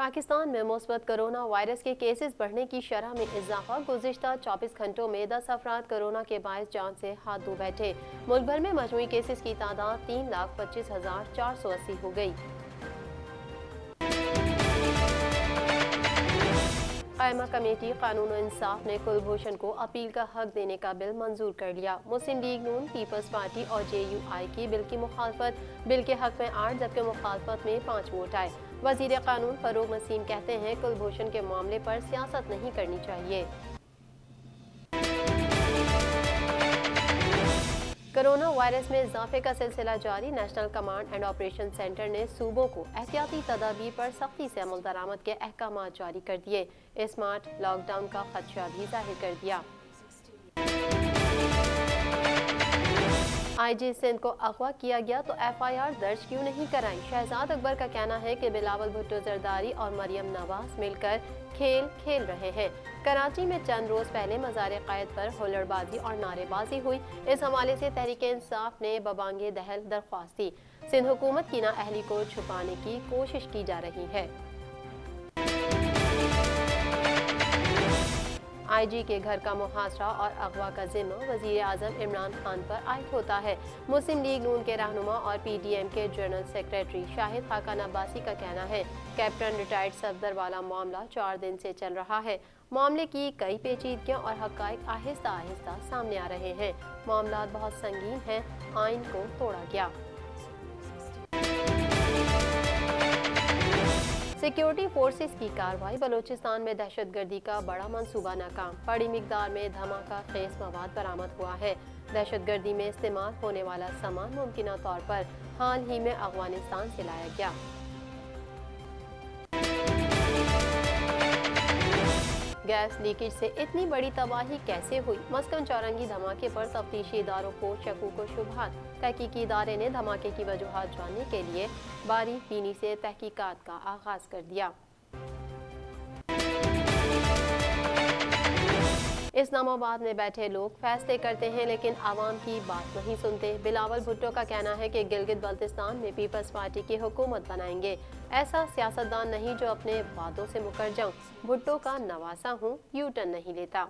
पाकिस्तान में मुस्बत corona virus के केसेस बढ़ने की शरह में इजाफा। गुज़िश्ता 24 घंटों में 10 अफराद कोरोना के बायस जान से हाथ धो बैठे। मुल्क भर में मजमूई केसेस की तादाद 3,25,480 हो गई। कायमा कमेटी कानून और इंसाफ ने कुलभूषण को अपील का हक देने का बिल मंजूर कर लिया। मुस्लिम लीग नून, पीपल्स पार्टी और JUI की बिल की मुखालफत, बिल के हक में 8 जबकि मुखालफत में 5 वोट आए। वजीर कानून फरूक नसीम कहते हैं कुलभूषण के मामले पर सियासत नहीं करनी चाहिए। कोरोना वायरस में इजाफे का सिलसिला जारी। National command and operation centre ने सूबों को एहतियाती तदाबीर पर सख्ती से अमल दरामद के अहकाम जारी कर दिए। स्मार्ट लॉकडाउन का खदशा भी जाहिर कर दिया। IG सिंध को अगवा किया गया तो FIR दर्ज क्यों नहीं कराई? शहजाद अकबर का कहना है कि बिलावल भुट्टो जरदारी और मरियम नवाज मिलकर खेल खेल रहे हैं। कराची में चंद रोज पहले मज़ार क़ायद पर हुल्लड़बाजी और नारेबाजी हुई। इस हवाले से तहरीक इंसाफ ने बबांगे दहल दरख्वास्त दी। सिंध हुकूमत की नाअहली को छुपाने की कोशिश की जा रही है। IG के घर का मुहासरा और अगवा का जिम्मा वज़ीर आज़म इमरान खान पर आयद होता है। मुस्लिम लीग नून के रहनुमा और PDM के जनरल सेक्रेटरी शाहिद खाकान अब्बासी का कहना है कैप्टन रिटायर्ड सफदर वाला मामला 4 दिन से चल रहा है। मामले की कई पेचीदगियां और हक़ाइक़ आहिस्ता आहिस्ता सामने आ रहे हैं। मामला बहुत संगीन है, आइन को तोड़ा गया। सिक्योरिटी फोर्सेस की कार्रवाई। बलूचिस्तान में दहशतगर्दी का बड़ा मंसूबा नाकाम। बड़ी मिकदार में धमाका खेज मवाद बरामद हुआ है। दहशतगर्दी में इस्तेमाल होने वाला सामान मुमकिन तौर पर हाल ही में अफगानिस्तान से लाया गया। गैस लीकेज से इतनी बड़ी तबाही कैसे हुई? मस्कन चौरंगी धमाके पर तफ्तीशी इदारों को शकूक व शुबहात। तहकीकी इदारे ने धमाके की वजूहात जानने के लिए बारीक बीनी से तहकीकात का आगाज कर दिया। इस्लामाबाद में बैठे लोग फैसले करते हैं लेकिन आवाम की बात नहीं सुनते। बिलावल भुट्टो का कहना है कि गिलगित बल्तिस्तान में पीपल्स पार्टी की हुकूमत बनाएंगे। ऐसा सियासतदान नहीं जो अपने वादों से मुकर जाऊं। भुट्टो का नवासा हूं, यू टर्न नहीं लेता।